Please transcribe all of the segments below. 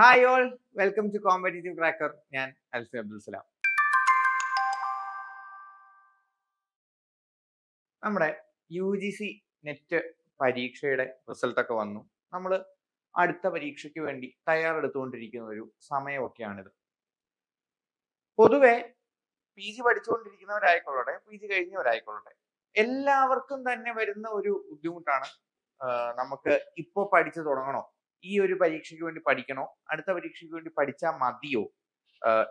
Hi all, welcome to competitive cracker. ഞാൻ അൽഫി അബ്ദുൽ സലാം. നമ്മുടെ UGC net പരീക്ഷയുടെ റിസൾട്ട് ഒക്കെ വന്നു. നമ്മൾ അടുത്ത പരീക്ഷയ്ക്ക് വേണ്ടി തയ്യാറെടുത്തുകൊണ്ടിരിക്കുന്ന ഒരു സമയമൊക്കെയാണിത്. പൊതുവെ PG പഠിച്ചുകൊണ്ടിരിക്കുന്നവരായിക്കൊള്ളട്ടെ, PG കഴിഞ്ഞവരായിക്കൊള്ളട്ടെ, എല്ലാവർക്കും തന്നെ വരുന്ന ഒരു ബുദ്ധിമുട്ടാണ്. നമുക്ക് ഇപ്പോൾ പഠിച്ചു തുടങ്ങണോ, ഈ ഒരു പരീക്ഷയ്ക്ക് വേണ്ടി പഠിക്കണോ, അടുത്ത പരീക്ഷയ്ക്ക് വേണ്ടി പഠിച്ചാൽ മതിയോ,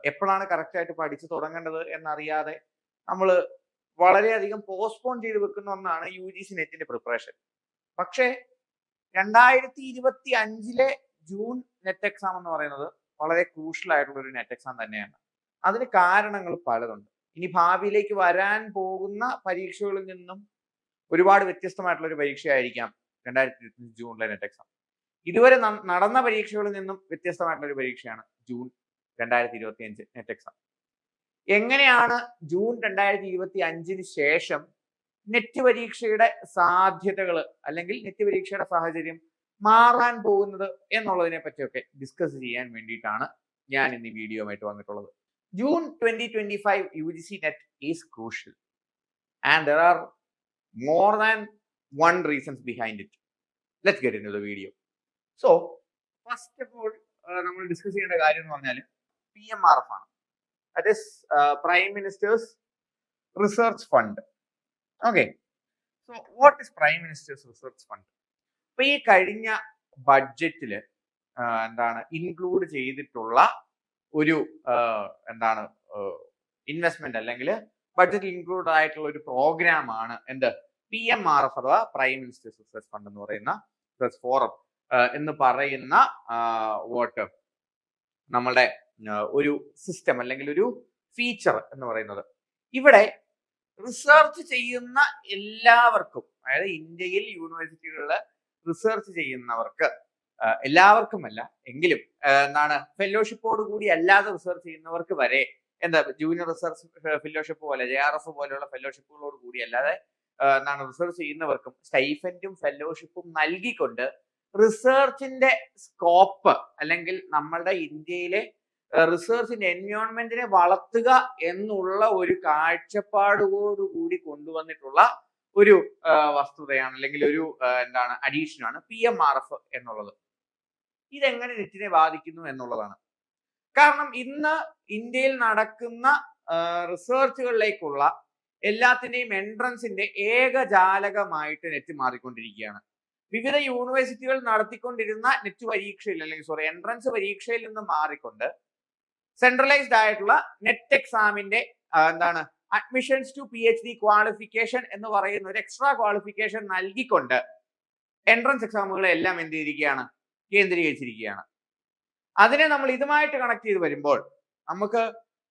എപ്പോഴാണ് കറക്റ്റ് ആയിട്ട് പഠിച്ചു തുടങ്ങേണ്ടത് എന്നറിയാതെ നമ്മൾ വളരെയധികം പോസ്റ്റ്പോൺ ചെയ്ത് വെക്കുന്ന ഒന്നാണ് UGC നെറ്റിന്റെ പ്രിപ്പറേഷൻ. പക്ഷേ 2025 ജൂൺ നെറ്റ് എക്സാം എന്ന് പറയുന്നത് വളരെ ക്രൂഷ്യൽ ആയിട്ടുള്ള ഒരു നെറ്റ് എക്സാം തന്നെയാണ്. അതിന് കാരണങ്ങൾ പലതുണ്ട്. ഇനി ഭാവിയിലേക്ക് വരാൻ പോകുന്ന പരീക്ഷകളിൽ നിന്നും ഒരുപാട് വ്യത്യസ്തമായിട്ടുള്ള ഒരു പരീക്ഷയായിരിക്കാം 2025 ജൂണിലെ നെറ്റ് എക്സാം. ഇതുവരെ നടന്ന പരീക്ഷകളിൽ നിന്നും വ്യത്യസ്തമായിട്ടുള്ള ഒരു പരീക്ഷയാണ് ജൂൺ 2025 നെറ്റ് എക്സാം. എങ്ങനെയാണ് ജൂൺ 2025 ശേഷം നെറ്റ് പരീക്ഷയുടെ സാധ്യതകൾ അല്ലെങ്കിൽ നെറ്റ് പരീക്ഷയുടെ സാഹചര്യം മാറാൻ പോകുന്നത് എന്നുള്ളതിനെ പറ്റിയൊക്കെ ഡിസ്കസ് ചെയ്യാൻ വേണ്ടിയിട്ടാണ് ഞാൻ ഇന്ന് ഈ വീഡിയോയുമായിട്ട് വന്നിട്ടുള്ളത്. June 2025 UGC net is crucial and there are more than one reasons behind it. Let's get into the video. So first of all, നമ്മൾ ഡിസ്കസ് ചെയ്യേണ്ട കാര്യം എന്ന് പറഞ്ഞാൽ PMRF ആണ്. That is prime ministers research fund. Okay, so what is prime ministers research fund? അപ്പൊ ഈ കഴിഞ്ഞ ബഡ്ജറ്റിൽ എന്താണ് ഇൻക്ലൂഡ് ചെയ്തിട്ടുള്ള ഒരു എന്താണ് ഇൻവെസ്റ്റ്മെന്റ് അല്ലെങ്കിൽ ബഡ്ജറ്റിൽ ഇൻക്ലൂഡ് ആയിട്ടുള്ള ഒരു പ്രോഗ്രാം ആണ് എന്ത് PMRF അഥവാ പ്രൈം മിനിസ്റ്റേഴ്സ് റിസർച്ച് ഫണ്ട് എന്ന് പറയുന്ന റിസർച്ച് ഫോറം എന്ന് പറയുന്ന വോട്ട് നമ്മളുടെ ഒരു സിസ്റ്റം അല്ലെങ്കിൽ ഒരു ഫീച്ചർ എന്ന് പറയുന്നത്. ഇവിടെ റിസർച്ച് ചെയ്യുന്ന എല്ലാവർക്കും, അതായത് ഇന്ത്യയിൽ യൂണിവേഴ്സിറ്റികളിൽ റിസർച്ച് ചെയ്യുന്നവർക്ക്, എല്ലാവർക്കുമല്ല എങ്കിലും എന്താണ് ഫെലോഷിപ്പോട് കൂടി അല്ലാതെ റിസർച്ച് ചെയ്യുന്നവർക്ക് വരെ എന്താ ജൂനിയർ റിസർച്ച് ഫെലോഷിപ്പ് പോലെ JRF പോലെയുള്ള ഫെലോഷിപ്പുകളോട് കൂടി അല്ലാതെ എന്താണ് റിസർച്ച് ചെയ്യുന്നവർക്കും സ്റ്റൈഫൻഡും ഫെലോഷിപ്പും നൽകിക്കൊണ്ട് റിസർച്ചിന്റെ സ്കോപ്പ് അല്ലെങ്കിൽ നമ്മളുടെ ഇന്ത്യയിലെ റിസർച്ചിന്റെ എൻവയോൺമെന്റിനെ വളർത്തുക എന്നുള്ള ഒരു കാഴ്ചപ്പാടോടുകൂടി കൊണ്ടുവന്നിട്ടുള്ള ഒരു വസ്തുതയാണ് അല്ലെങ്കിൽ ഒരു എന്താണ് അഡീഷനാണ് PMRF എന്നുള്ളത്. ഇതെങ്ങനെ നെറ്റിനെ ബാധിക്കുന്നു എന്നുള്ളതാണ്. കാരണം ഇന്ന് ഇന്ത്യയിൽ നടക്കുന്ന റിസർച്ചുകളിലേക്കുള്ള എല്ലാത്തിന്റെയും എൻട്രൻസിന്റെ ഏകജാലകമായിട്ട് നെറ്റ് മാറിക്കൊണ്ടിരിക്കുകയാണ്. വിവിധ യൂണിവേഴ്സിറ്റികൾ നടത്തിക്കൊണ്ടിരുന്ന നെറ്റ് പരീക്ഷയിൽ അല്ലെങ്കിൽ എൻട്രൻസ് പരീക്ഷയിൽ നിന്ന് മാറിക്കൊണ്ട് സെൻട്രലൈസ്ഡ് ആയിട്ടുള്ള നെറ്റ് എക്സാമിന്റെ എന്താണ് അഡ്മിഷൻസ് ടു PhD ക്വാളിഫിക്കേഷൻ എന്ന് പറയുന്ന ഒരു എക്സ്ട്രാ ക്വാളിഫിക്കേഷൻ നൽകിക്കൊണ്ട് എൻട്രൻസ് എക്സാമുകളെ എല്ലാം എന്ത് ചെയ്തിരിക്കുകയാണ്, കേന്ദ്രീകരിച്ചിരിക്കുകയാണ്. അതിനെ നമ്മൾ ഇതുമായിട്ട് കണക്ട് ചെയ്ത് വരുമ്പോൾ നമുക്ക്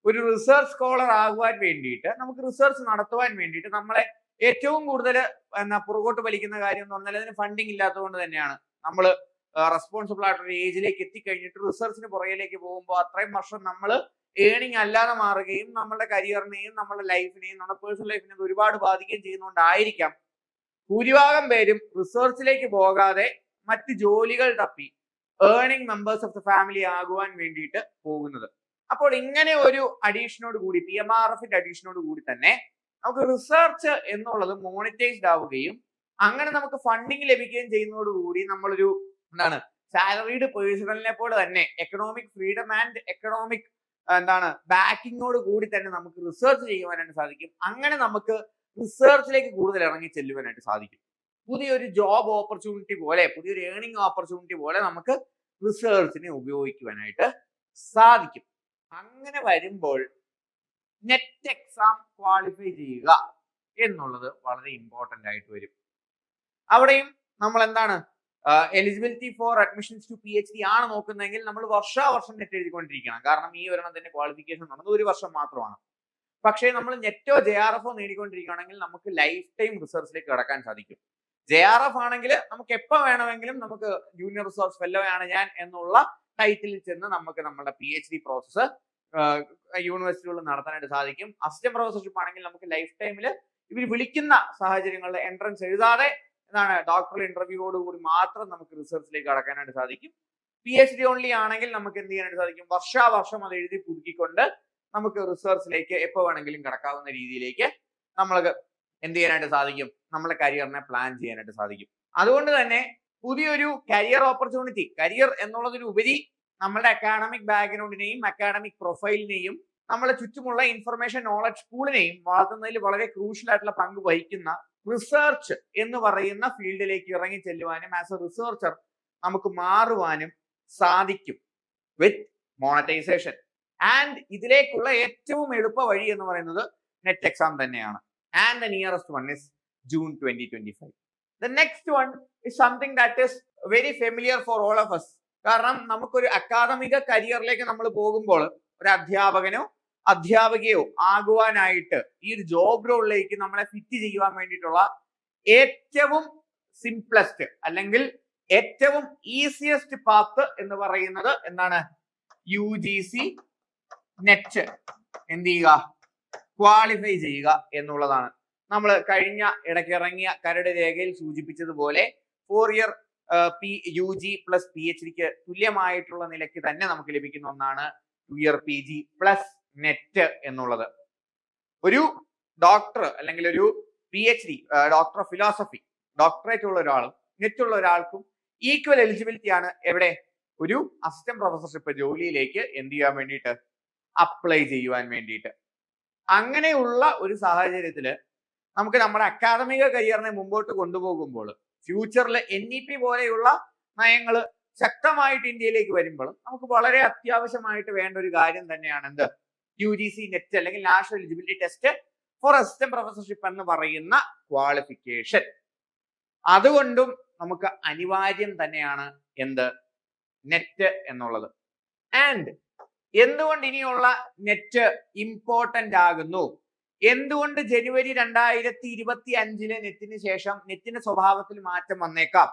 ഒരു റിസർച്ച് സ്കോളർ ആകുവാൻ വേണ്ടിയിട്ട്, നമുക്ക് റിസർച്ച് നടത്തുവാൻ വേണ്ടിയിട്ട് നമ്മളെ ഏറ്റവും കൂടുതൽ പുറകോട്ട് വലിക്കുന്ന കാര്യം എന്ന് പറഞ്ഞാൽ അതിന് ഫണ്ടിങ് ഇല്ലാത്തതുകൊണ്ട് തന്നെയാണ്. നമ്മൾ റെസ്പോൺസിബിൾ ആയിട്ടൊരു ഏജിലേക്ക് എത്തിക്കഴിഞ്ഞിട്ട് റിസർച്ചിന് പുറകിലേക്ക് പോകുമ്പോൾ അത്രയും വർഷം നമ്മൾ ഏണിംഗ് അല്ലാതെ മാറുകയും നമ്മളുടെ കരിയറിനെയും നമ്മുടെ ലൈഫിനെയും നമ്മുടെ പേഴ്സണൽ ലൈഫിനെയും ഒരുപാട് ബാധിക്കുകയും ചെയ്യുന്നതുകൊണ്ടായിരിക്കാം ഭൂരിഭാഗം പേരും റിസർച്ചിലേക്ക് പോകാതെ മറ്റ് ജോലികൾ തപ്പി earning members of the family ആകുവാൻ വേണ്ടിയിട്ട് പോകുന്നത്. അപ്പോൾ ഇങ്ങനെ ഒരു അഡീഷനോട് കൂടി PMRFന്റെ അഡീഷനോട് കൂടി തന്നെ നമുക്ക് റിസർച്ച് എന്നുള്ളത് മോണിറ്റൈസ്ഡ് ആവുകയും അങ്ങനെ നമുക്ക് ഫണ്ടിങ് ലഭിക്കുകയും ചെയ്യുന്നതോടുകൂടി നമ്മളൊരു എന്താണ് സാലറീഡ് പേഴ്സണലിനെ പോലെ തന്നെ എക്കണോമിക് ഫ്രീഡം ആൻഡ് എക്കണോമിക് എന്താണ് ബാക്കിങ്ങോട് കൂടി തന്നെ നമുക്ക് റിസർച്ച് ചെയ്യുവാനായിട്ട് സാധിക്കും. അങ്ങനെ നമുക്ക് റിസർച്ചിലേക്ക് കൂടുതൽ ഇറങ്ങി ചെല്ലുവാനായിട്ട് സാധിക്കും. പുതിയൊരു ജോബ് ഓപ്പർച്യൂണിറ്റി പോലെ, പുതിയൊരു ഏർണിംഗ് ഓപ്പർച്യൂണിറ്റി പോലെ നമുക്ക് റിസർച്ചിനെ ഉപയോഗിക്കുവാനായിട്ട് സാധിക്കും. അങ്ങനെ വരുമ്പോൾ നെറ്റ് എക്സാം ക്വാളിഫൈ ചെയ്യുക എന്നുള്ളത് വളരെ ഇമ്പോർട്ടന്റ് ആയിട്ട് വരും. അവിടെയും നമ്മൾ എന്താണ് eligibility for admissions to PhD ആണ് നോക്കുന്നതെങ്കിൽ നമ്മൾ വർഷാവർഷം നെറ്റ് എഴുതിക്കൊണ്ടിരിക്കണം. കാരണം ഈ ഒരെണ്ണത്തിന്റെ ക്വാളിഫിക്കേഷൻ നടന്നത് ഒരു വർഷം മാത്രമാണ്. പക്ഷേ നമ്മൾ നെറ്റോ JRF നേടിക്കൊണ്ടിരിക്കുകയാണെങ്കിൽ നമുക്ക് ലൈഫ് ടൈം റിസർച്ചിലേക്ക് കടക്കാൻ സാധിക്കും. JRF ആണെങ്കിൽ നമുക്ക് എപ്പോൾ വേണമെങ്കിലും നമുക്ക് ജൂനിയർ റിസർച്ച് ഫെല്ലോ ആണ് ഞാൻ എന്നുള്ള ടൈറ്റിലിൽ ചെന്ന് നമുക്ക് നമ്മുടെ PhD പ്രോസസ്സ് യൂണിവേഴ്സിറ്റികളിൽ നടത്താനായിട്ട് സാധിക്കും. അസിസ്റ്റന്റ് പ്രൊഫസർഷിപ്പ് ആണെങ്കിൽ നമുക്ക് ലൈഫ് ടൈമിൽ ഇവർ വിളിക്കുന്ന സാഹചര്യങ്ങളുടെ എൻട്രൻസ് എഴുതാതെ എന്താണ് ഡോക്ടറൽ ഇന്റർവ്യൂയോട് കൂടി മാത്രം നമുക്ക് റിസർച്ചിലേക്ക് കടക്കാനായിട്ട് സാധിക്കും. PhD ഓൺലി ആണെങ്കിൽ നമുക്ക് എന്ത് ചെയ്യാനായിട്ട് സാധിക്കും? വർഷാവർഷം അത് എഴുതി പുതുക്കിക്കൊണ്ട് നമുക്ക് റിസർച്ചിലേക്ക് എപ്പോൾ വേണമെങ്കിലും കടക്കാവുന്ന രീതിയിലേക്ക് നമ്മൾക്ക് എന്ത് ചെയ്യാനായിട്ട് സാധിക്കും? നമ്മുടെ കരിയറിനെ പ്ലാൻ ചെയ്യാനായിട്ട് സാധിക്കും. അതുകൊണ്ട് തന്നെ പുതിയൊരു കരിയർ ഓപ്പർച്യൂണിറ്റി, കരിയർ എന്നുള്ളതിനുപരി നമ്മുടെ അക്കാഡമിക് ബാക്ക്ഗ്രൗണ്ടിനെയും അക്കാഡമിക് പ്രൊഫൈലിനെയും നമ്മളെ ചുറ്റുമുള്ള ഇൻഫർമേഷൻ നോളജ് പൂളിനെയും വളർത്തുന്നതിൽ വളരെ ക്രൂഷ്യൽ ആയിട്ടുള്ള പങ്ക് വഹിക്കുന്ന റിസർച്ച് എന്ന് പറയുന്ന ഫീൽഡിലേക്ക് ഇറങ്ങി ചെല്ലുവാനും ആസ് എ റിസർച്ചർ നമുക്ക് മാറുവാനും സാധിക്കും വിത്ത് മോണറ്റൈസേഷൻ. ആൻഡ് ഇതിലേക്കുള്ള ഏറ്റവും എളുപ്പ വഴി എന്ന് പറയുന്നത് നെറ്റ് എക്സാം തന്നെയാണ്. And the nearest one is June 2025. The next one is something that is very familiar for all of us. കാരണം നമുക്കൊരു അക്കാദമിക കരിയറിലേക്ക് നമ്മൾ പോകുമ്പോൾ ഒരു അധ്യാപകനോ അധ്യാപികയോ ആകുവാനായിട്ട് ഈ ഒരു ജോബ് റോളിലേക്ക് നമ്മളെ ഫിറ്റ് ചെയ്യുവാൻ വേണ്ടിയിട്ടുള്ള ഏറ്റവും സിംപ്ലസ്റ്റ് അല്ലെങ്കിൽ ഏറ്റവും ഈസിയസ്റ്റ് പാത്ത് എന്ന് പറയുന്നത് എന്താണ്? UGC നെറ്റ് എന്ത് ചെയ്യുക? ക്വാളിഫൈ ചെയ്യുക എന്നുള്ളതാണ്. നമ്മൾ കഴിഞ്ഞ ഇടയ്ക്ക് ഇറങ്ങിയ കരട് രേഖയിൽ സൂചിപ്പിച്ചതുപോലെ 4 ഇയർ UG പ്ലസ് PhDക്ക് തുല്യമായിട്ടുള്ള നിലയ്ക്ക് തന്നെ നമുക്ക് ലഭിക്കുന്ന ഒന്നാണ് 2 ഇയർ PG പ്ലസ് നെറ്റ് എന്നുള്ളത്. ഒരു ഡോക്ടർ അല്ലെങ്കിൽ ഒരു PhD doctor of philosophy doctorate ഉള്ള ഒരാളും നെറ്റ് ഉള്ള ഒരാൾക്കും ഈക്വൽ എലിജിബിലിറ്റി ആണ്. എവിടെ? ഒരു അസിസ്റ്റന്റ് പ്രൊഫസർഷിപ്പ് ജോലിയിലേക്ക് എന്ത് ചെയ്യാൻ വേണ്ടിയിട്ട്? അപ്ലൈ ചെയ്യുവാൻ വേണ്ടിയിട്ട്. അങ്ങനെയുള്ള ഒരു സാഹചര്യത്തില് നമുക്ക് നമ്മുടെ അക്കാദമിക കരിയറിനെ മുമ്പോട്ട് കൊണ്ടുപോകുമ്പോൾ ഫ്യൂച്ചറിൽ NEP പോലെയുള്ള നയങ്ങൾ ശക്തമായിട്ട് ഇന്ത്യയിലേക്ക് വരുമ്പോൾ നമുക്ക് വളരെ അത്യാവശ്യമായിട്ട് വേണ്ട ഒരു കാര്യം തന്നെയാണ് എന്ത്? UGC നെറ്റ് അല്ലെങ്കിൽ national eligibility test for assistant professorship എന്ന് പറയുന്ന ക്വാളിഫിക്കേഷൻ. അതുകൊണ്ടും നമുക്ക് അനിവാര്യം തന്നെയാണ് എന്ത്? നെറ്റ് എന്നുള്ളത്. ആൻഡ് എന്തുകൊണ്ട് ഇനിയുള്ള നെറ്റ് ഇമ്പോർട്ടന്റ് ആകുന്നു? എന്തുകൊണ്ട് ജനുവരി 2025 നെറ്റിന് ശേഷം നെറ്റിന്റെ സ്വഭാവത്തിൽ മാറ്റം വന്നേക്കാം,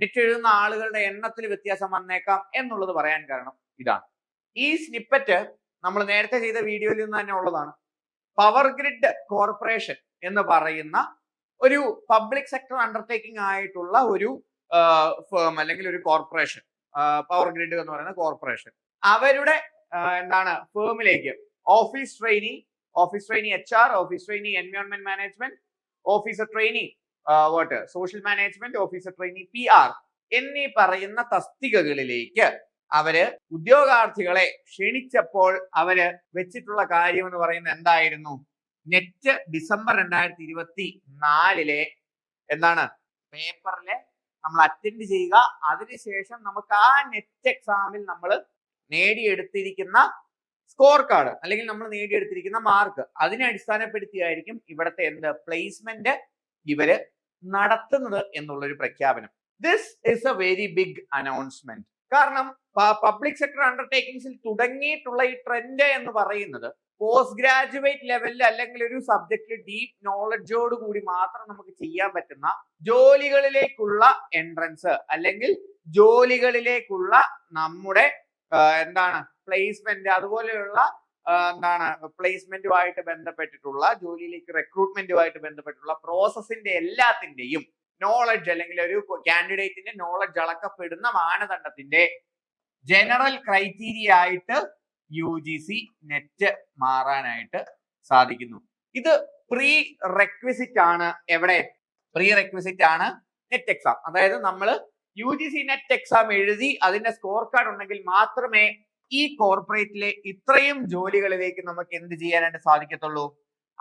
നെറ്റ് എഴുതുന്ന ആളുകളുടെ എണ്ണത്തിൽ വ്യത്യാസം വന്നേക്കാം എന്നുള്ളത് പറയാൻ കാരണം ഇതാണ്. ഈ സ്നിപ്പറ്റ് നമ്മൾ നേരത്തെ ചെയ്ത വീഡിയോയിൽ നിന്ന് തന്നെ ഉള്ളതാണ്. പവർ ഗ്രിഡ് കോർപ്പറേഷൻ എന്ന് പറയുന്ന ഒരു പബ്ലിക് സെക്ടർ അണ്ടർടേക്കിംഗ് ആയിട്ടുള്ള ഒരു ഫേം അല്ലെങ്കിൽ ഒരു കോർപ്പറേഷൻ, പവർ ഗ്രിഡ് എന്ന് പറയുന്ന കോർപ്പറേഷൻ, അവരുടെ എന്താണ് ഫേമിലേക്ക് office trainee HR, office trainee environment management, officer trainee social management, officer trainee PR എന്നീ പറയുന്ന തസ്തികകളിലേക്ക് അവര് ഉദ്യോഗാർത്ഥികളെ ക്ഷണിച്ചപ്പോൾ അവര് വെച്ചിട്ടുള്ള കാര്യം എന്ന് പറയുന്നത് എന്തായിരുന്നു? നെറ്റ് ഡിസംബർ 2024 എന്താണ് പേപ്പറിലെ നമ്മൾ അറ്റൻഡ് ചെയ്യുക. അതിനുശേഷം നമുക്ക് ആ നെറ്റ് എക്സാമിൽ നമ്മൾ നേടിയെടുത്തിരിക്കുന്ന സ്കോർ കാർഡ് അല്ലെങ്കിൽ നമ്മൾ നേടിയെടുത്തിരിക്കുന്ന മാർക്ക് അതിനെ അടിസ്ഥാനപ്പെടുത്തിയായിരിക്കും ഇവിടുത്തെ എന്ത് പ്ലേസ്മെന്റ് ഇവര് നടത്തുന്നത് എന്നുള്ളൊരു പ്രഖ്യാപനം. This is a very big announcement. കാരണം പബ്ലിക് സെക്ടർ അണ്ടർടേക്കിംഗ്സിൽ തുടങ്ങിയിട്ടുള്ള ഈ ട്രെൻഡ് എന്ന് പറയുന്നത് പോസ്റ്റ് ഗ്രാജുവേറ്റ് ലെവലിൽ അല്ലെങ്കിൽ ഒരു സബ്ജക്റ്റിൽ ഡീപ്പ് നോളജോട് കൂടി മാത്രം നമുക്ക് ചെയ്യാൻ പറ്റുന്ന ജോലികളിലേക്കുള്ള എൻട്രൻസ് അല്ലെങ്കിൽ ജോലികളിലേക്കുള്ള നമ്മുടെ എന്താണ് പ്ലേസ്മെന്റ്, അതുപോലെയുള്ള എന്താണ് പ്ലേസ്മെന്റുമായിട്ട് ബന്ധപ്പെട്ടിട്ടുള്ള ജോലിയിലേക്ക് റിക്രൂട്ട്മെന്റുമായിട്ട് ബന്ധപ്പെട്ടുള്ള പ്രോസസ്സിന്റെ എല്ലാത്തിന്റെയും നോളജ് അല്ലെങ്കിൽ ഒരു കാൻഡിഡേറ്റിന്റെ നോളജ് അളക്കപ്പെടുന്ന മാനദണ്ഡത്തിന്റെ ജനറൽ ക്രൈറ്റീരിയ ആയിട്ട് UGC നെറ്റ് മാറാനായിട്ട് സാധിക്കുന്നു. ഇത് പ്രീ റെക്വിസിറ്റ് ആണ്. എവിടെ? പ്രീ റെക്വിസിറ്റ് ആണ് നെറ്റ് എക്സാം. അതായത് നമ്മൾ UGC നെറ്റ് എക്സാം എഴുതി അതിന്റെ സ്കോർ കാർഡ് ഉണ്ടെങ്കിൽ മാത്രമേ ഈ കോർപ്പറേറ്റിലെ ഇത്രയും ജോലികളിലേക്ക് നമുക്ക് എന്ത് ചെയ്യാനായിട്ട് സാധിക്കത്തുള്ളൂ?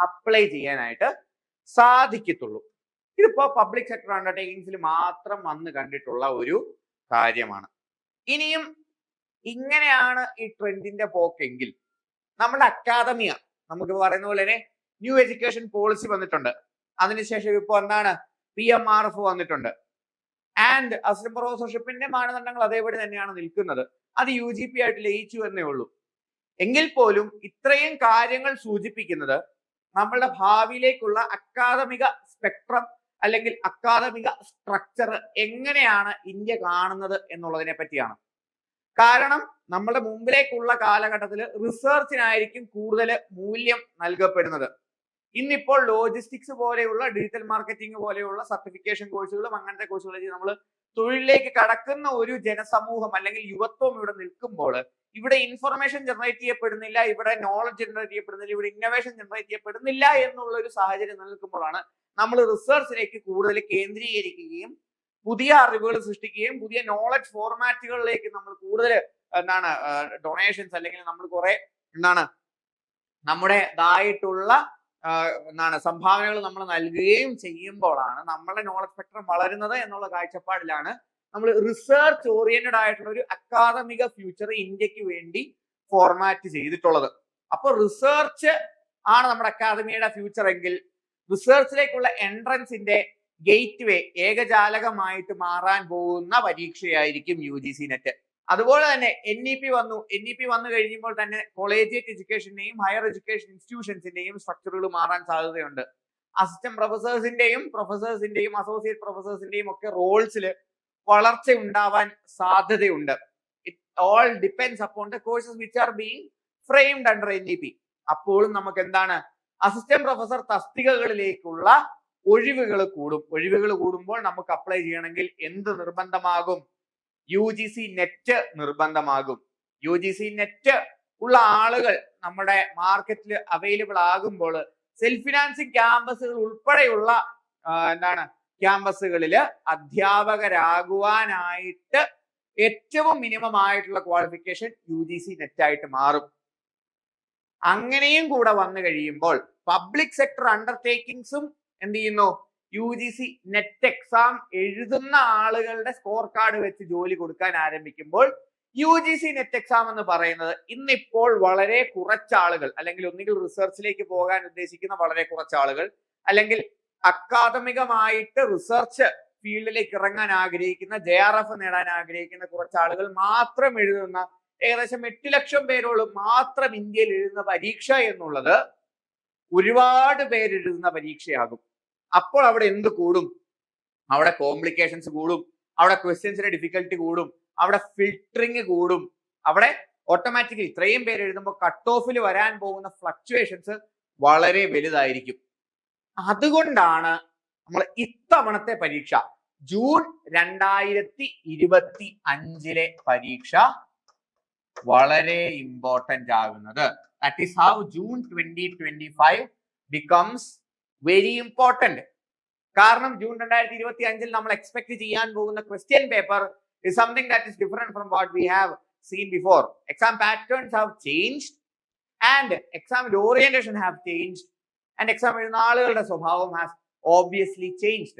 അപ്ലൈ ചെയ്യാനായിട്ട് സാധിക്കത്തുള്ളൂ. ഇതിപ്പോ പബ്ലിക് സെക്ടർ അണ്ടർടേക്കിംഗ്സിൽ മാത്രം വന്ന് കണ്ടിട്ടുള്ള ഒരു കാര്യമാണ്. ഇനിയും ഇങ്ങനെയാണ് ഈ ട്രെൻഡിന്റെ പോക്കെങ്കിൽ നമ്മുടെ അക്കാദമിയ നമുക്ക് പറയുന്ന പോലെ തന്നെ ന്യൂ എഡ്യൂക്കേഷൻ പോളിസി വന്നിട്ടുണ്ട്. അതിനുശേഷം ഇപ്പൊ എന്താണ് PMRF വന്നിട്ടുണ്ട്. ആൻഡ് അസിസ്റ്റന്റ് പ്രൊഫസർഷിപ്പിന്റെ മാനദണ്ഡങ്ങൾ അതേപടി തന്നെയാണ് നിൽക്കുന്നത്. അത് UGP ആയിട്ട് ലയിച്ചു എന്നേ ഉള്ളൂ. എങ്കിൽ പോലും ഇത്രയും കാര്യങ്ങൾ സൂചിപ്പിക്കുന്നത് നമ്മളുടെ ഭാവിയിലേക്കുള്ള അക്കാദമിക സ്പെക്ട്രം അല്ലെങ്കിൽ അക്കാദമിക സ്ട്രക്ചർ എങ്ങനെയാണ് ഇന്ത്യ കാണുന്നത് എന്നുള്ളതിനെ പറ്റിയാണ്. കാരണം നമ്മുടെ മുമ്പിലേക്കുള്ള കാലഘട്ടത്തിൽ റിസർച്ചിനായിരിക്കും കൂടുതൽ മൂല്യം നൽകപ്പെടുന്നത്. ഇന്നിപ്പോൾ ലോജിസ്റ്റിക്സ് പോലെയുള്ള ഡിജിറ്റൽ മാർക്കറ്റിംഗ് പോലെയുള്ള സർട്ടിഫിക്കേഷൻ കോഴ്സുകളും അങ്ങനത്തെ കോഴ്സുകൾ നമ്മൾ തൊഴിലിലേക്ക് കടക്കുന്ന ഒരു ജനസമൂഹം അല്ലെങ്കിൽ യുവത്വം ഇവിടെ നിൽക്കുമ്പോൾ ഇവിടെ ഇൻഫർമേഷൻ ജനറേറ്റ് ചെയ്യപ്പെടുന്നില്ല, ഇവിടെ നോളജ് ജനറേറ്റ് ചെയ്യപ്പെടുന്നില്ല, ഇവിടെ ഇന്നോവേഷൻ ജനറേറ്റ് ചെയ്യപ്പെടുന്നില്ല എന്നുള്ള ഒരു സാഹചര്യം നിലനിൽക്കുമ്പോഴാണ് നമ്മൾ റിസർച്ചിലേക്ക് കൂടുതൽ കേന്ദ്രീകരിക്കുകയും പുതിയ അറിവുകൾ സൃഷ്ടിക്കുകയും പുതിയ നോളജ് ഫോർമാറ്റുകളിലേക്ക് നമ്മൾ കൂടുതൽ ഡൊണേഷൻസ് അല്ലെങ്കിൽ നമ്മൾ കുറെ നമ്മുടേതായിട്ടുള്ള സംഭാവനകൾ നമ്മൾ നൽകുകയും ചെയ്യുമ്പോഴാണ് നമ്മളുടെ നോളജ് സ്പെക്ട്രം വളരുന്നത് എന്നുള്ള കാഴ്ചപ്പാടിലാണ് നമ്മൾ റിസർച്ച് ഓറിയന്റഡ് ആയിട്ടുള്ള ഒരു അക്കാദമിക ഫ്യൂച്ചർ ഇന്ത്യക്ക് വേണ്ടി ഫോർമാറ്റ് ചെയ്തിട്ടുള്ളത്. അപ്പൊ റിസർച്ച് ആണ് നമ്മുടെ അക്കാദമിയുടെ ഫ്യൂച്ചർ എങ്കിൽ റിസർച്ചിലേക്കുള്ള എൻട്രൻസിന്റെ ഗേറ്റ് വേ ഏകജാലകമായിട്ട് മാറാൻ പോകുന്ന പരീക്ഷയായിരിക്കും UGC നെറ്റ്. അതുപോലെ തന്നെ NEP വന്നു. NEP വന്നു കഴിയുമ്പോൾ തന്നെ കോളേജിയറ്റ് എഡ്യൂക്കേഷന്റെയും ഹയർ എഡ്യൂക്കേഷൻ ഇൻസ്റ്റിറ്റ്യൂഷൻസിന്റെയും സ്ട്രക്ചറുകൾ മാറാൻ സാധ്യതയുണ്ട്. അസിസ്റ്റന്റ് പ്രൊഫസേഴ്സിന്റെയും അസോസിയേറ്റ് പ്രൊഫസേഴ്സിന്റെയും ഒക്കെ റോൾസിൽ വളർച്ച ഉണ്ടാവാൻ സാധ്യതയുണ്ട്. It all depends upon the courses which are being framed under NEP. അപ്പോഴും നമുക്ക് എന്താണ് അസിസ്റ്റന്റ് പ്രൊഫസർ തസ്തികകളിലേക്കുള്ള ഒഴിവുകൾ കൂടും. ഒഴിവുകൾ കൂടുമ്പോൾ നമുക്ക് അപ്ലൈ ചെയ്യണമെങ്കിൽ എന്ത് നിർബന്ധമാകും? UGC നെറ്റ് നിർബന്ധമാകും. UGC നെറ്റ് ഉള്ള ആളുകൾ നമ്മുടെ മാർക്കറ്റിൽ അവൈലബിൾ ആകുമ്പോൾ സെൽഫ് ഫിനാൻസിങ് ക്യാമ്പസുകൾ ഉൾപ്പെടെയുള്ള ക്യാമ്പസുകളിൽ അധ്യാപകരാകുവാനായിട്ട് ഏറ്റവും മിനിമം ആയിട്ടുള്ള ക്വാളിഫിക്കേഷൻ UGC നെറ്റ് ആയിട്ട് മാറും. അങ്ങനെയും കൂടെ വന്നു കഴിയുമ്പോൾ പബ്ലിക് സെക്ടർ അണ്ടർടേക്കിങ്സും എന്ത് ചെയ്യുന്നു? UGC നെറ്റ് എക്സാം എഴുതുന്ന ആളുകളുടെ സ്കോർ കാർഡ് വെച്ച് ജോലി കൊടുക്കാൻ ആരംഭിക്കുമ്പോൾ UGC നെറ്റ് എക്സാം എന്ന് പറയുന്നത് ഇന്നിപ്പോൾ വളരെ കുറച്ച് ആളുകൾ അല്ലെങ്കിൽ ഒന്നുകിൽ റിസർച്ചിലേക്ക് പോകാൻ ഉദ്ദേശിക്കുന്ന വളരെ കുറച്ച് ആളുകൾ അല്ലെങ്കിൽ അക്കാദമികമായിട്ട് റിസർച്ച് ഫീൽഡിലേക്ക് ഇറങ്ങാൻ ആഗ്രഹിക്കുന്ന JRF നേടാൻ ആഗ്രഹിക്കുന്ന കുറച്ച് ആളുകൾ മാത്രം എഴുതുന്ന ഏകദേശം 8 ലക്ഷം പേരോളം മാത്രം ഇന്ത്യയിൽ എഴുതുന്ന പരീക്ഷ എന്നുള്ളത് ഒരുപാട് പേര് എഴുതുന്ന പരീക്ഷയാകും. അപ്പോൾ അവിടെ എന്ത് കൂടും? അവിടെ കോംപ്ലിക്കേഷൻസ് കൂടും, അവിടെ ക്വസ്റ്റ്യൻസിന്റെ ഡിഫിക്കൽട്ടി കൂടും, അവിടെ ഫിൽറ്ററിങ് കൂടും, അവിടെ ഓട്ടോമാറ്റിക്കലി ഇത്രയും പേര് എഴുതുമ്പോൾ കട്ട് ഓഫിൽ വരാൻ പോകുന്ന ഫ്ലക്ച്വേഷൻസ് വളരെ വലുതായിരിക്കും. അതുകൊണ്ടാണ് നമ്മൾ ഇത്തവണത്തെ പരീക്ഷ ജൂൺ 2025 പരീക്ഷ വളരെ ഇമ്പോർട്ടന്റ് ആകുന്നത്. That is how June 2025 becomes very important. കാരണം ജൂൺ 2025 നമ്മൾ എക്സ്പെക്ട് ചെയ്യാൻ പോകുന്ന question paper is something that is different from what we have seen before. Exam patterns have changed and exam orientation have changed and exam എഴുതുന്ന ആളുകളുടെ സ്വഭാവം has obviously changed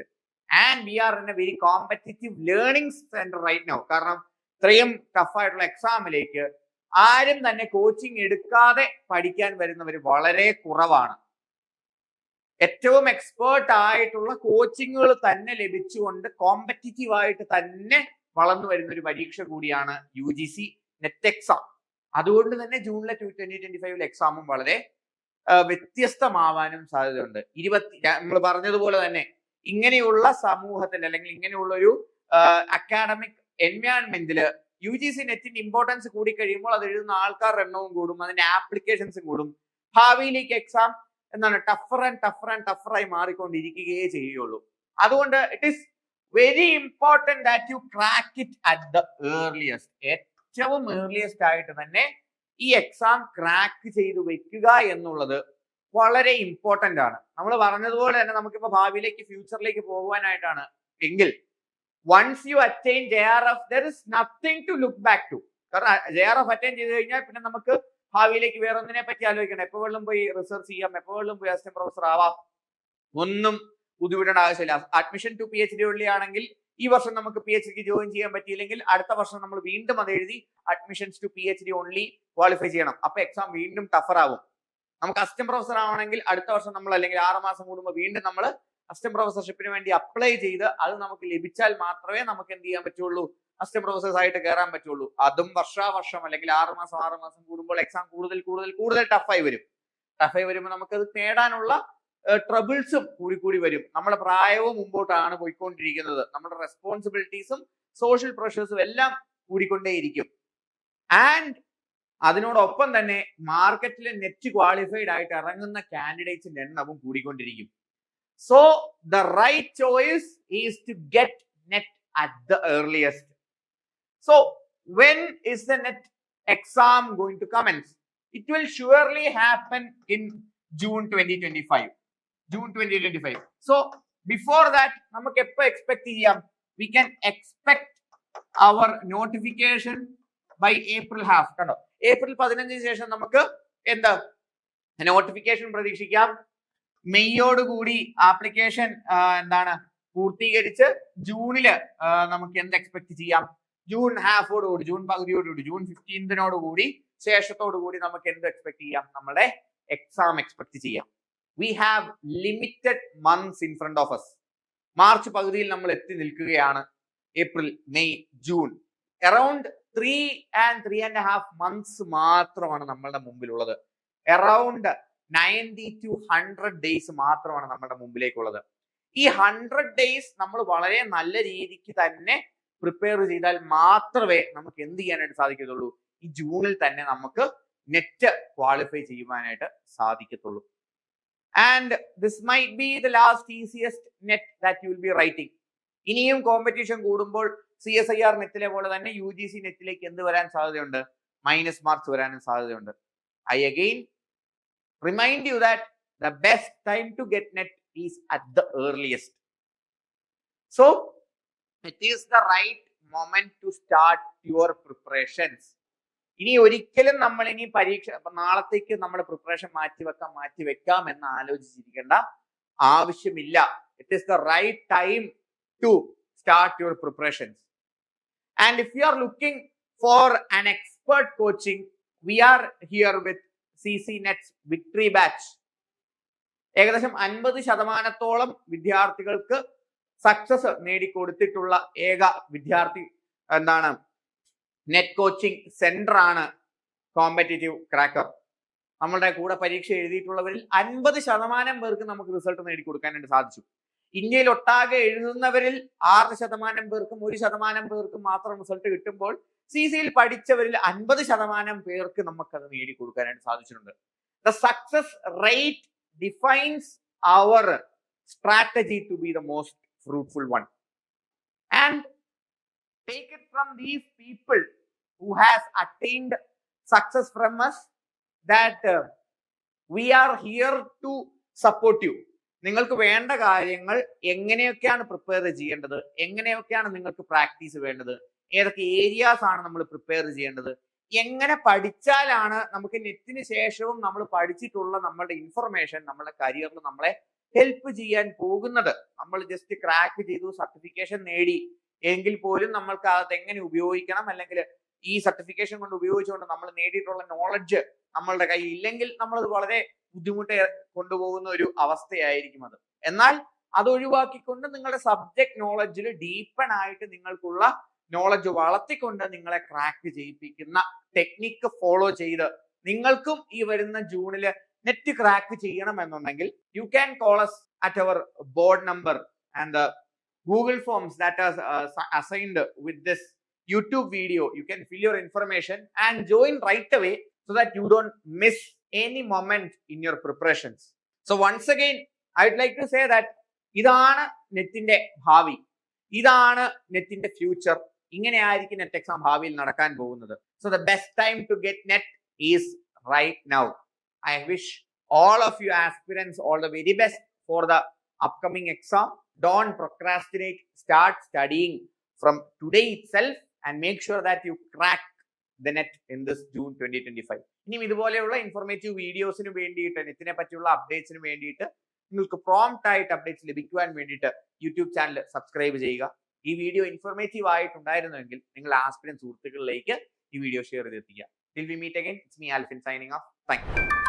and we are in a very competitive learning center right now. കാരണം ഇത്രയും tough ആയിട്ടുള്ള എക്സാമിലേക്ക് ആരും തന്നെ coaching എടുക്കാതെ പഠിക്കാൻ വരുന്നവർ വളരെ കുറവാണ്. ഏറ്റവും എക്സ്പേർട്ട് ആയിട്ടുള്ള കോച്ചിങ്ങുകൾ തന്നെ ലഭിച്ചുകൊണ്ട് കോമ്പറ്റിറ്റീവ് ആയിട്ട് തന്നെ വളർന്നു വരുന്ന ഒരു പരീക്ഷ കൂടിയാണ് UGC നെറ്റ് എക്സാം. അതുകൊണ്ട് തന്നെ ജൂണിലെ 2025 എക്സാമും വളരെ വ്യത്യസ്തമാവാനും സാധ്യതയുണ്ട്. നമ്മൾ പറഞ്ഞതുപോലെ തന്നെ ഇങ്ങനെയുള്ള സമൂഹത്തിൽ അല്ലെങ്കിൽ ഇങ്ങനെയുള്ള ഒരു അക്കാഡമിക് എൻവയോൺമെന്റില് UGC നെറ്റിന്റെ ഇമ്പോർട്ടൻസ് കൂടി കഴിയുമ്പോൾ അത് എഴുതുന്ന ആൾക്കാരുടെ എണ്ണവും കൂടും, അതിന്റെ ആപ്ലിക്കേഷൻസും കൂടും. ഭാവിയിലേക്ക് എക്സാം ടഫർ ആൻഡ് ടഫറായി മാറിക്കൊണ്ടിരിക്കുകയേ ചെയ്യുള്ളൂ. അതുകൊണ്ട് it is very important that you crack it at the earliest. ഏറ്റവും ഏർലിയസ്റ്റ് ആയിട്ട് തന്നെ ഈ എക്സാം ക്രാക്ക് ചെയ്ത് വെക്കുക എന്നുള്ളത് വളരെ ഇമ്പോർട്ടന്റ് ആണ്. നമ്മൾ പറഞ്ഞതുപോലെ തന്നെ നമുക്കിപ്പോ ഭാവിയിലേക്ക് ഫ്യൂച്ചറിലേക്ക് പോകുവാനായിട്ടാണ് എങ്കിൽ once you attain JRF there is nothing to look back to. കാരണം JRF അറ്റൈൻ ചെയ്ത് കഴിഞ്ഞാൽ പിന്നെ നമുക്ക് ഭാവിയിലേക്ക് വേറെ ഒന്നിനെ പറ്റി ആലോചിക്കണം. എപ്പോഴും പോയി റിസർച്ച് ചെയ്യാം, എപ്പോഴും പോയി അസിസ്റ്റന്റ് പ്രൊഫസർ ആവാം, ഒന്നും ബുദ്ധിമുട്ടേണ്ട ആവശ്യമില്ല. അഡ്മിഷൻ ടു PhD ഉള്ളിയാണെങ്കിൽ ഈ വർഷം നമുക്ക് PhD ജോയിൻ ചെയ്യാൻ പറ്റിയില്ലെങ്കിൽ അടുത്ത വർഷം നമ്മൾ വീണ്ടും അത് എഴുതി admissions to PhD only qualify ചെയ്യണം. അപ്പൊ എക്സാം വീണ്ടും ടഫർ ആവും. നമുക്ക് അസിസ്റ്റന്റ് പ്രൊഫസർ ആവണമെങ്കിൽ അടുത്ത വർഷം നമ്മൾ അല്ലെങ്കിൽ 6 മാസം കൂടുമ്പോൾ വീണ്ടും നമ്മൾ അസിസ്റ്റന്റ് പ്രൊഫസർഷിപ്പിന് വേണ്ടി അപ്ലൈ ചെയ്ത് അത് നമുക്ക് ലഭിച്ചാൽ മാത്രമേ നമുക്ക് എന്ത് ചെയ്യാൻ പറ്റുള്ളൂ? അസിസ്റ്റന്റ് പ്രൊഫസേഴ്സ് ആയിട്ട് കയറാൻ പറ്റുള്ളൂ. അതും വർഷാവർഷം അല്ലെങ്കിൽ 6 മാസം കൂടുമ്പോൾ എക്സാം കൂടുതൽ ടഫായി വരും. ടഫായി വരുമ്പോൾ നമുക്കത് നേടാനുള്ള ട്രബിൾസും കൂടി വരും. നമ്മുടെ പ്രായവും മുമ്പോട്ടാണ് പോയിക്കൊണ്ടിരിക്കുന്നത്. നമ്മുടെ റെസ്പോൺസിബിലിറ്റീസും സോഷ്യൽ പ്രഷേഴ്സും എല്ലാം കൂടിക്കൊണ്ടേയിരിക്കും. ആൻഡ് അതിനോടൊപ്പം തന്നെ മാർക്കറ്റിൽ നെറ്റ് ക്വാളിഫൈഡ് ആയിട്ട് ഇറങ്ങുന്ന കാൻഡിഡേറ്റ്സിന്റെ എണ്ണവും കൂടിക്കൊണ്ടിരിക്കും. So the right choice is to get net at the earliest. So when is the NET exam going to commence? It will surely happen in June 2025. June 2025. So before that, നമുക്ക് എപ്പോ expect ചെയ്യാം? We can expect our notification by April half. കണ്ടോ, April 15 ശേഷം നമുക്ക് എന്താ notification പ്രതീക്ഷിക്കാം. മെയ്യോടുകൂടി application എന്താണ് പൂർത്തീകരിച്ച് ജൂണില് നമുക്ക് എന്ത് എക്സ്പെക്ട് ചെയ്യാം? ജൂൺ ഹാഫോടുകൂടി, ജൂൺ പകുതിയോടുകൂടി, ജൂൺ 15 ശേഷത്തോടുകൂടി നമുക്ക് എന്ത് എക്സ്പെക്ട് ചെയ്യാം? നമ്മുടെ എക്സാം എക്സ്പെക്ട് ചെയ്യാം. We have limited months in front of us. March പകുതിയിൽ നമ്മൾ എത്തി നിൽക്കുകയാണ്. April, May, June, around 3 and 3.5 months മാത്രമാണ് നമ്മളുടെ മുമ്പിലുള്ളത്. അറൌണ്ട് 90 to 100 days മാത്രമാണ് നമ്മുടെ മുമ്പിലേക്കുള്ളത്. ഈ 100 days നമ്മൾ വളരെ നല്ല രീതിക്ക് തന്നെ പ്രിപ്പയർ ചെയ്താൽ മാത്രമേ നമുക്ക് എന്ത് ചെയ്യാനായിട്ട് സാധിക്കത്തുള്ളൂ? ഈ ജൂണിൽ തന്നെ നമുക്ക് നെറ്റ് ക്വാളിഫൈ ചെയ്യുവാനായിട്ട് സാധിക്കത്തുള്ളൂ. And this might be the last easiest net that you will be writing. ഇനിയും കോമ്പറ്റീഷൻ കൂടുമ്പോൾ CSIR നെറ്റിലെ പോലെ തന്നെ UGC നെറ്റിലേക്ക് എന്ത് വരാൻ സാധ്യതയുണ്ട്? മൈനസ് മാർക്സ് വരാനും സാധ്യതയുണ്ട്. I again remind you that the best time to get NET is at the earliest. So it is the right moment to start your preparations. ഇനി ഒരിക്കലും നമ്മൾ ഇനി പരീക്ഷ നാളത്തേക്ക് നമ്മുടെ പ്രിപ്പറേഷൻ മാറ്റിവെക്കാം എന്ന് ആലോചിച്ചിരിക്കേണ്ട ആവശ്യമില്ല. It is the right time to start your preparations. And if you are looking for an expert coaching, we are here with CC Net's Victory Batch. ഏകദേശം 50% വിദ്യാർത്ഥികൾക്ക് സക്സസ് നേടിക്കൊടുത്തിട്ടുള്ള ഏക വിദ്യാർത്ഥി എന്താണ് നെറ്റ് കോച്ചിങ് സെന്റർ ആണ് competitive cracker. നമ്മളുടെ കൂടെ പരീക്ഷ എഴുതിയിട്ടുള്ളവരിൽ 50% പേർക്ക് നമുക്ക് റിസൾട്ട് നേടിക്കൊടുക്കാനായിട്ട് സാധിച്ചു. ഇന്ത്യയിൽ ഒട്ടാകെ എഴുതുന്നവരിൽ 6% പേർക്കും 1% പേർക്കും മാത്രം റിസൾട്ട് കിട്ടുമ്പോൾ CCയിൽ പഠിച്ചവരിൽ 50% പേർക്ക് നമുക്കത് നേടിക്കൊടുക്കാനായിട്ട് സാധിച്ചിട്ടുണ്ട്. The success rate defines our strategy to be the most fruitful one, and take it from these people who has attained success from us that we are here to support you. നിങ്ങൾക്ക് വേണ്ട കാര്യങ്ങൾ എങ്ങനെയൊക്കെയാണ് prepare ചെയ്യേണ്ടത്, എങ്ങനെയൊക്കെയാണ് നിങ്ങൾക്ക് practice വേണ്ടത്, ഏതൊക്കെ areas ആണ് നമ്മൾ പ്രിപ്പയർ ചെയ്യേണ്ടത്, എങ്ങനെ പഠിച്ചാലാണ് നമുക്ക് നെറ്റിന് ശേഷവും നമ്മൾ പഠിച്ചിട്ടുള്ള നമ്മളുടെ ഇൻഫർമേഷൻ നമ്മുടെ കരിയറിൽ നമ്മളെ ഹെൽപ്പ് ചെയ്യാൻ പോകുന്നത്. നമ്മൾ ജസ്റ്റ് ക്രാക്ക് ചെയ്തു, സർട്ടിഫിക്കേഷൻ നേടി എങ്കിൽ പോലും നമ്മൾക്ക് അത് എങ്ങനെ ഉപയോഗിക്കണം, അല്ലെങ്കിൽ ഈ സർട്ടിഫിക്കേഷൻ കൊണ്ട് ഉപയോഗിച്ചുകൊണ്ട് നമ്മൾ നേടിയിട്ടുള്ള നോളജ് നമ്മളുടെ കയ്യിൽ ഇല്ലെങ്കിൽ നമ്മളത് വളരെ ബുദ്ധിമുട്ട് കൊണ്ടുപോകുന്ന ഒരു അവസ്ഥയായിരിക്കും അത്. എന്നാൽ അത് ഒഴിവാക്കിക്കൊണ്ട് നിങ്ങളുടെ സബ്ജക്ട് നോളജിൽ ഡീപ്പൺ ആയിട്ട് നിങ്ങൾക്കുള്ള നോളജ് വളർത്തിക്കൊണ്ട് നിങ്ങളെ ക്രാക്ക് ചെയ്യിപ്പിക്കുന്ന ടെക്നിക്ക് ഫോളോ ചെയ്ത് നിങ്ങൾക്കും ഈ വരുന്ന ജൂണില് നെറ്റ് ക്രാക്ക് ചെയ്യണം എന്നുണ്ടെങ്കിൽ you can call us at our board number and the Google forms that are assigned with this YouTube video. You can fill your information and join right away so that you don't miss any moment in your preparations. So once again, I'd like to say that ഇതാണ് നെറ്റിന്റെ ഭാവി, ഇതാണ് നെറ്റിന്റെ future. ഇങ്ങനെയായിരിക്കും net exam ഭാവിയിൽ നടക്കാൻ പോകുന്നത്. So the best time to get net is right now. I wish all of you aspirants all the very best for the upcoming exam. Don't procrastinate. Start studying from today itself and make sure that you crack the net in this June 2025. ഇനി ഇതുപോലെയുള്ള informative വീഡിയോസിന് വേണ്ടിയിട്ട്, നെറ്റിനെ പറ്റിയുള്ള അപ്ഡേറ്റ്സിന് വേണ്ടിയിട്ട്, നിങ്ങൾക്ക് prompt ആയിട്ട് updates ലഭിക്കുവാൻ വേണ്ടിയിട്ട് YouTube channel subscribe ചെയ്യുക. ഈ വീഡിയോ ഇൻഫോർമേറ്റീവ് ആയിട്ടുണ്ടായിരുന്നുവെങ്കിൽ നിങ്ങൾ ആസ്പിരന്റ് സുഹൃത്തുക്കളിലേക്ക് ഈ വീഡിയോ ഷെയർ ചെയ്തെത്തിക്കുക. Till we meet again, it's me Alvin signing off. Thank you.